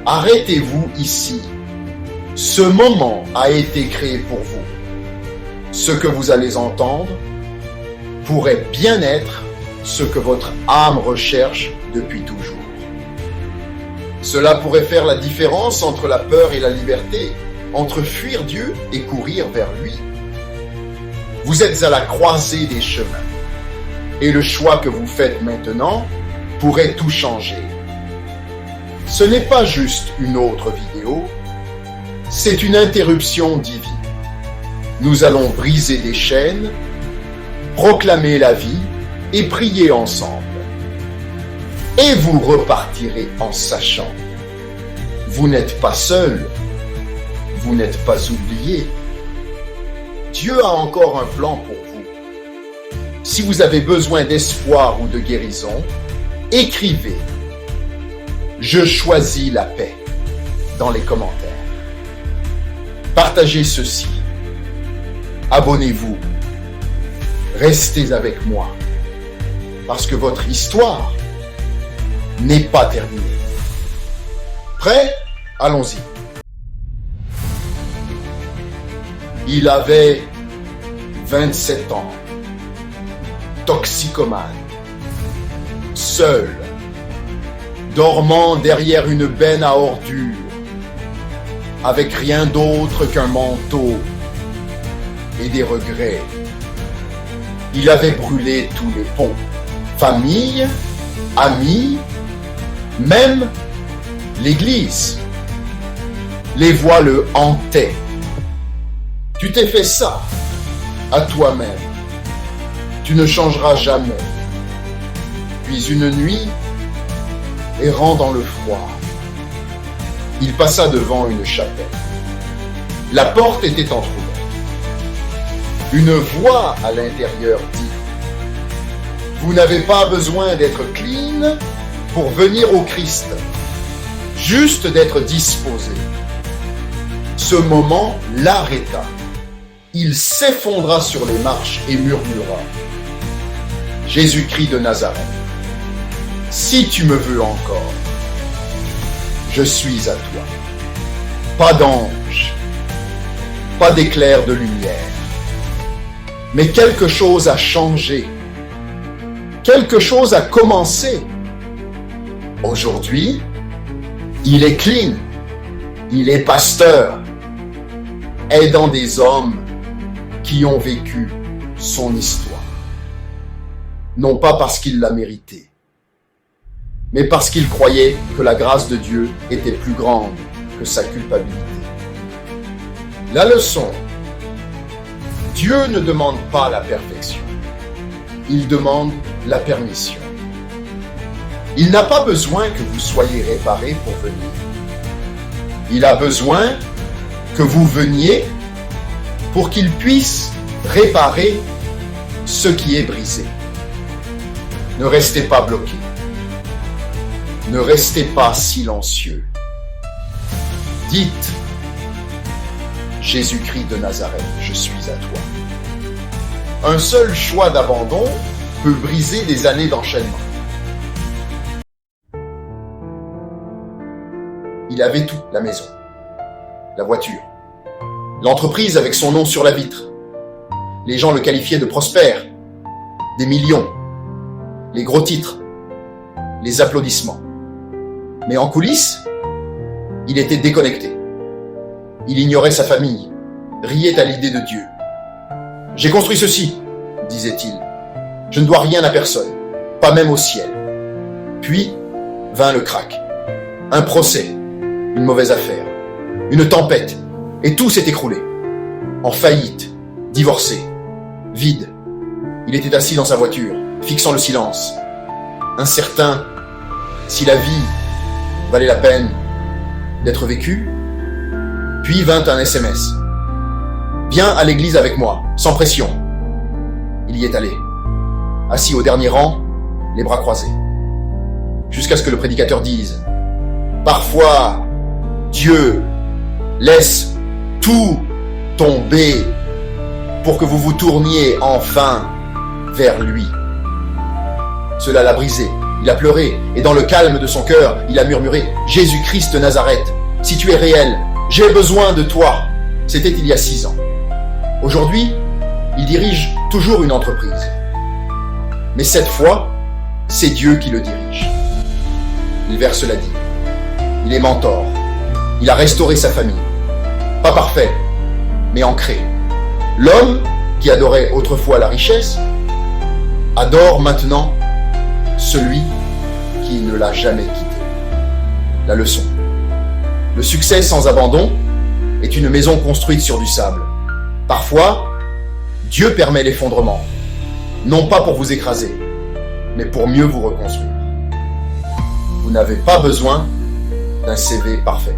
Arrêtez-vous ici. Ce moment a été créé pour vous. Ce que vous allez entendre pourrait bien être ce que votre âme recherche depuis toujours. Cela pourrait faire la différence entre la peur et la liberté, entre fuir Dieu et courir vers lui. Vous êtes à la croisée des chemins. Et le choix que vous faites maintenant pourrait tout changer. Ce n'est pas juste une autre vidéo, c'est une interruption divine. Nous allons briser des chaînes, proclamer la vie et prier ensemble. Et vous repartirez en sachant, vous n'êtes pas seul, vous n'êtes pas oublié. Dieu a encore un plan pour vous. Si vous avez besoin d'espoir ou de guérison, écrivez « Je choisis la paix » dans les commentaires. Partagez ceci. Abonnez-vous. Restez avec moi. Parce que votre histoire n'est pas terminée. Prêt? Allons-y. Il avait 27 ans. Toxicomane. Seul. Dormant derrière une benne à ordures. Avec rien d'autre qu'un manteau et des regrets. Il avait brûlé tous les ponts. Famille, amis, même l'église. Les voix le hantaient. Tu t'es fait ça à toi-même. Tu ne changeras jamais. Puis une nuit, errant dans le froid, il passa devant une chapelle. La porte était entrouverte. Une voix à l'intérieur dit « Vous n'avez pas besoin d'être clean pour venir au Christ, juste d'être disposé. » Ce moment l'arrêta. Il s'effondra sur les marches et murmura « Jésus-Christ de Nazareth, si tu me veux encore, je suis à toi. » Pas d'ange, pas d'éclair de lumière. Mais quelque chose a changé. Quelque chose a commencé. Aujourd'hui, il est clean. Il est pasteur. Aidant des hommes qui ont vécu son histoire. Non pas parce qu'il l'a mérité, mais parce qu'il croyait que la grâce de Dieu était plus grande que sa culpabilité. La leçon: Dieu ne demande pas la perfection, il demande la permission. Il n'a pas besoin que vous soyez réparés pour venir. Il a besoin que vous veniez pour qu'il puisse réparer ce qui est brisé. Ne restez pas bloqués. Ne restez pas silencieux. Dites: Jésus-Christ de Nazareth, je suis à toi. Un seul choix d'abandon peut briser des années d'enchaînement. Il avait tout, la maison, la voiture, l'entreprise avec son nom sur la vitre. Les gens le qualifiaient de prospère, des millions, les gros titres, les applaudissements. Mais en coulisses, il était déconnecté. Il ignorait sa famille, riait à l'idée de Dieu. « J'ai construit ceci, disait-il. Je ne dois rien à personne, pas même au ciel. » Puis vint le crack. Un procès, une mauvaise affaire, une tempête, et tout s'est écroulé. En faillite, divorcé, vide. Il était assis dans sa voiture, fixant le silence, incertain si la vie valait la peine d'être vécue. Puis vint un SMS. « Viens à l'église avec moi, sans pression. » Il y est allé, assis au dernier rang, les bras croisés, jusqu'à ce que le prédicateur dise « Parfois, Dieu laisse tout tomber pour que vous vous tourniez enfin vers lui. » Cela l'a brisé, Il a pleuré, et dans le calme de son cœur, il a murmuré « Jésus-Christ de Nazareth, si tu es réel, j'ai besoin de toi !» C'était il y a 6 ans. Aujourd'hui, il dirige toujours une entreprise. Mais cette fois, c'est Dieu qui le dirige. Il verse la dîme. Il est mentor. Il a restauré sa famille. Pas parfait, mais ancré. L'homme qui adorait autrefois la richesse adore maintenant celui qui ne l'a jamais quitté. La leçon. Le succès sans abandon est une maison construite sur du sable. Parfois, Dieu permet l'effondrement, non pas pour vous écraser, mais pour mieux vous reconstruire. Vous n'avez pas besoin d'un CV parfait.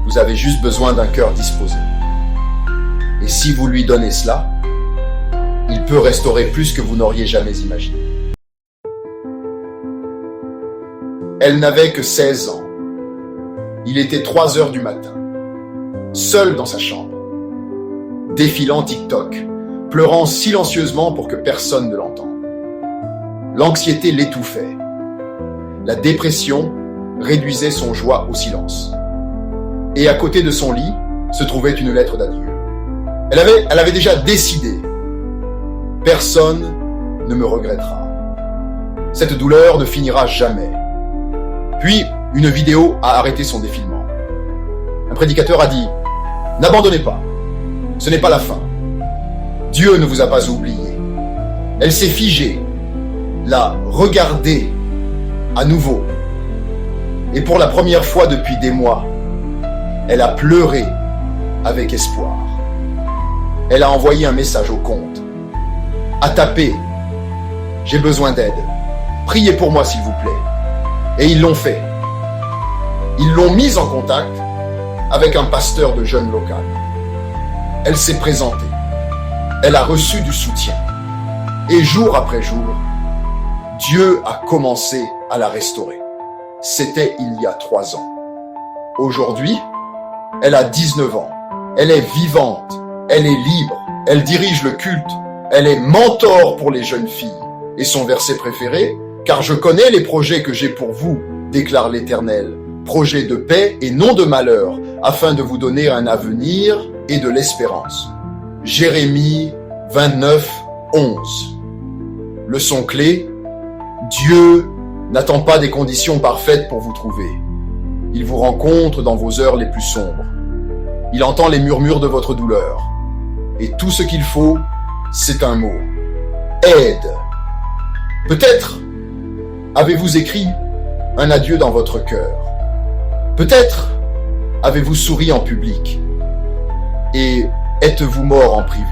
Vous avez juste besoin d'un cœur disposé. Et si vous lui donnez cela, il peut restaurer plus que vous n'auriez jamais imaginé. Elle n'avait que 16 ans. Il était 3 heures du matin, seul dans sa chambre, défilant TikTok, pleurant silencieusement pour que personne ne l'entende. L'anxiété l'étouffait. La dépression réduisait son joie au silence. Et à côté de son lit se trouvait une lettre d'adieu. Elle avait déjà décidé. Personne ne me regrettera. Cette douleur ne finira jamais. Puis, une vidéo a arrêté son défilement. Un prédicateur a dit « N'abandonnez pas. Ce n'est pas la fin. Dieu ne vous a pas oublié. » Elle s'est figée, l'a regardé à nouveau. Et pour la première fois depuis des mois, elle a pleuré avec espoir. Elle a envoyé un message au compte. A tapé « J'ai besoin d'aide. Priez pour moi s'il vous plaît. » Et ils l'ont fait. Ils l'ont mise en contact avec un pasteur de jeunes local. Elle s'est présentée. Elle a reçu du soutien. Et jour après jour, Dieu a commencé à la restaurer. C'était il y a 3 ans. Aujourd'hui, elle a 19 ans. Elle est vivante. Elle est libre. Elle dirige le culte. Elle est mentor pour les jeunes filles. Et son verset préféré, « Car je connais les projets que j'ai pour vous, déclare l'Éternel, projets de paix et non de malheur, afin de vous donner un avenir et de l'espérance. » Jérémie 29, 11. Leçon clé, Dieu n'attend pas des conditions parfaites pour vous trouver. Il vous rencontre dans vos heures les plus sombres. Il entend les murmures de votre douleur. Et tout ce qu'il faut, c'est un mot. Aide. Peut-être avez-vous écrit un adieu dans votre cœur. Peut-être avez-vous souri en public. Et êtes-vous mort en privé.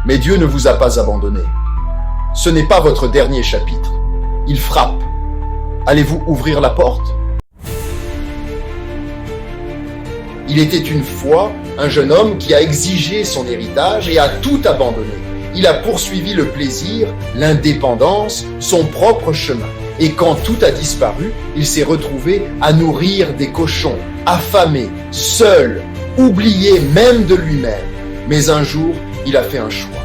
Mais Dieu ne vous a pas abandonné. Ce n'est pas votre dernier chapitre. Il frappe. Allez-vous ouvrir la porte? Il était une fois un jeune homme qui a exigé son héritage et a tout abandonné. Il a poursuivi le plaisir, l'indépendance, son propre chemin. Et quand tout a disparu, il s'est retrouvé à nourrir des cochons, affamé, seul, oublié même de lui-même. Mais un jour, il a fait un choix.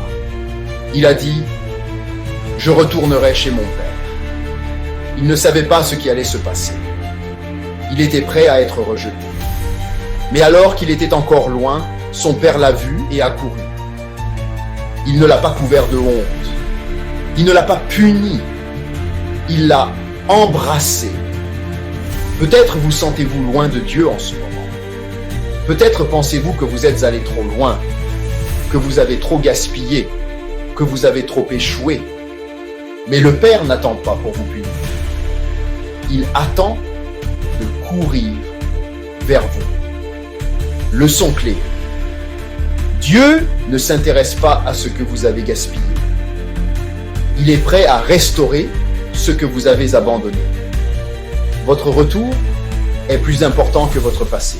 Il a dit « Je retournerai chez mon père ». Il ne savait pas ce qui allait se passer. Il était prêt à être rejeté. Mais alors qu'il était encore loin, son père l'a vu et a couru. Il ne l'a pas couvert de honte. Il ne l'a pas puni. Il l'a embrassé. Peut-être vous sentez-vous loin de Dieu en ce moment. Peut-être pensez-vous que vous êtes allé trop loin, que vous avez trop gaspillé, que vous avez trop échoué. Mais le Père n'attend pas pour vous punir. Il attend de courir vers vous. Leçon clé. Dieu ne s'intéresse pas à ce que vous avez gaspillé. Il est prêt à restaurer ce que vous avez abandonné. Votre retour est plus important que votre passé.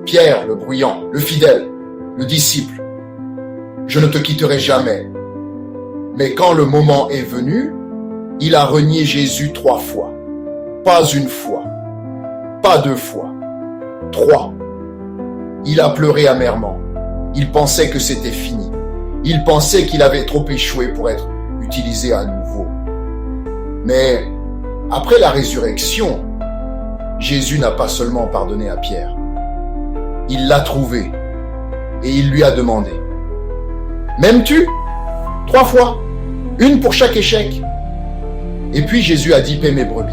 Pierre, le bruyant, le fidèle, le disciple, je ne te quitterai jamais. Mais quand le moment est venu, il a renié Jésus 3 fois. Pas une fois, pas 2 fois, 3. Il a pleuré amèrement. Il pensait que c'était fini. Il pensait qu'il avait trop échoué pour être utilisé à nouveau. Mais après la résurrection, Jésus n'a pas seulement pardonné à Pierre. Il l'a trouvé et il lui a demandé: m'aimes-tu? 3 fois, une pour chaque échec. Et puis Jésus a dit: paie mes brebis.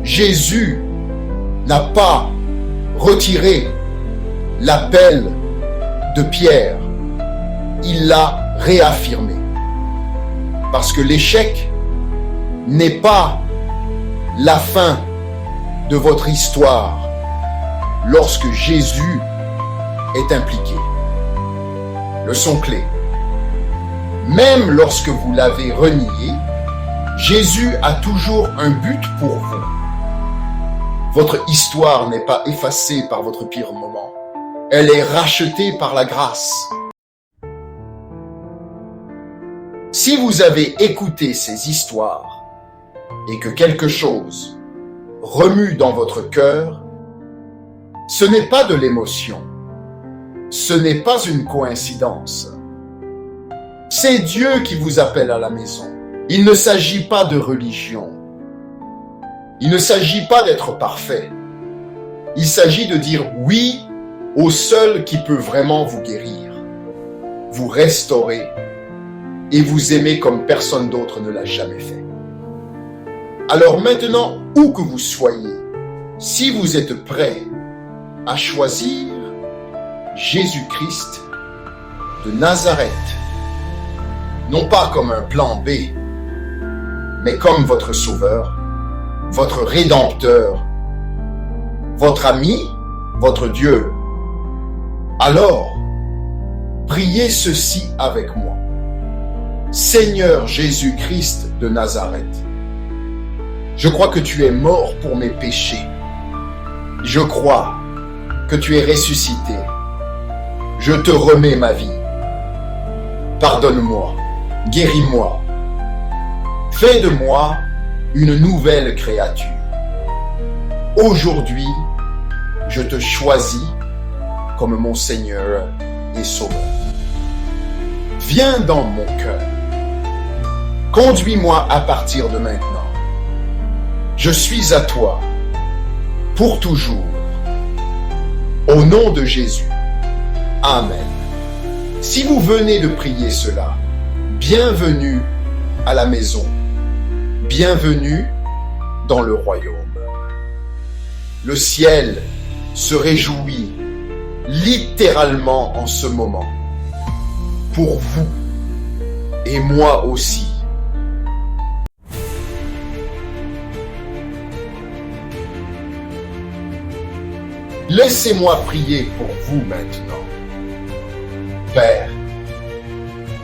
Jésus n'a pas retiré l'appel de Pierre. Il l'a réaffirmé. Parce que l'échec n'est pas la fin de votre histoire lorsque Jésus est impliqué. Leçon clé. Même lorsque vous l'avez renié, Jésus a toujours un but pour vous. Votre histoire n'est pas effacée par votre pire moment. Elle est rachetée par la grâce. Si vous avez écouté ces histoires et que quelque chose remue dans votre cœur, ce n'est pas de l'émotion. Ce n'est pas une coïncidence. C'est Dieu qui vous appelle à la maison. Il ne s'agit pas de religion. Il ne s'agit pas d'être parfait. Il s'agit de dire oui au seul qui peut vraiment vous guérir, vous restaurer et vous aimer comme personne d'autre ne l'a jamais fait. Alors maintenant, où que vous soyez, si vous êtes prêt à choisir Jésus-Christ de Nazareth, non pas comme un plan B, mais comme votre sauveur, votre rédempteur, votre ami, votre Dieu, alors priez ceci avec moi. Seigneur Jésus-Christ de Nazareth, je crois que tu es mort pour mes péchés. Je crois que tu es ressuscité. Je te remets ma vie. Pardonne-moi, guéris-moi. Fais de moi une nouvelle créature. Aujourd'hui, je te choisis comme mon Seigneur et Sauveur. Viens dans mon cœur. Conduis-moi à partir de maintenant. Je suis à toi pour toujours. Au nom de Jésus. Amen. Si vous venez de prier cela, bienvenue à la maison. Bienvenue dans le royaume. Le ciel se réjouit littéralement en ce moment. Pour vous et moi aussi. Laissez-moi prier pour vous maintenant. Père,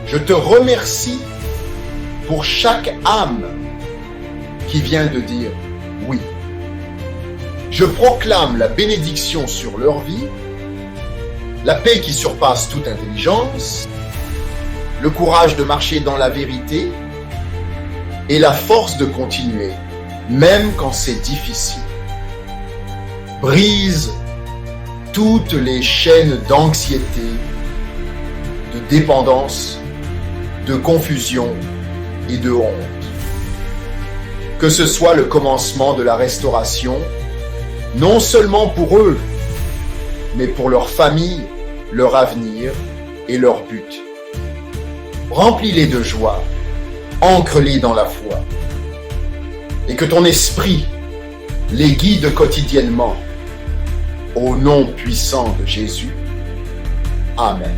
je te remercie pour chaque âme qui vient de dire oui. Je proclame la bénédiction sur leur vie, la paix qui surpasse toute intelligence, le courage de marcher dans la vérité et la force de continuer, même quand c'est difficile. Brise toutes les chaînes d'anxiété, de dépendance, de confusion et de honte. Que ce soit le commencement de la restauration, non seulement pour eux, mais pour leur famille, leur avenir et leur but. Remplis-les de joie, ancre-les dans la foi, et que ton esprit les guide quotidiennement. Au nom puissant de Jésus. Amen.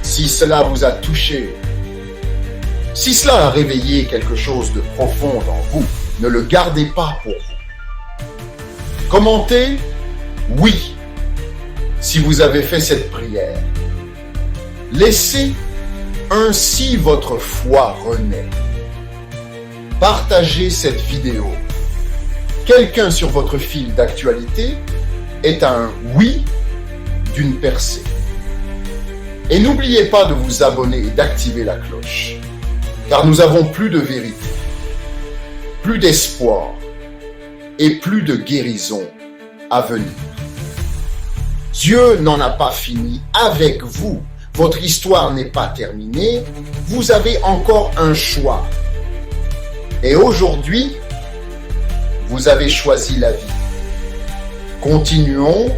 Si cela vous a touché, si cela a réveillé quelque chose de profond en vous, ne le gardez pas pour vous. Commentez « Oui » si vous avez fait cette prière. Laissez ainsi votre foi renaît. Partagez cette vidéo. Quelqu'un sur votre fil d'actualité est à un oui d'une percée. Et n'oubliez pas de vous abonner et d'activer la cloche, car nous avons plus de vérité, plus d'espoir et plus de guérison à venir. Dieu n'en a pas fini avec vous. Votre histoire n'est pas terminée. Vous avez encore un choix. Et aujourd'hui, vous avez choisi la vie. Continuons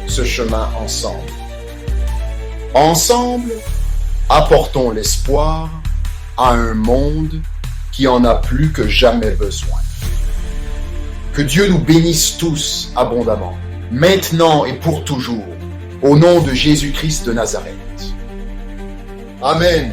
ce chemin ensemble. Ensemble, apportons l'espoir à un monde qui en a plus que jamais besoin. Que Dieu nous bénisse tous abondamment, maintenant et pour toujours, au nom de Jésus-Christ de Nazareth. Amen.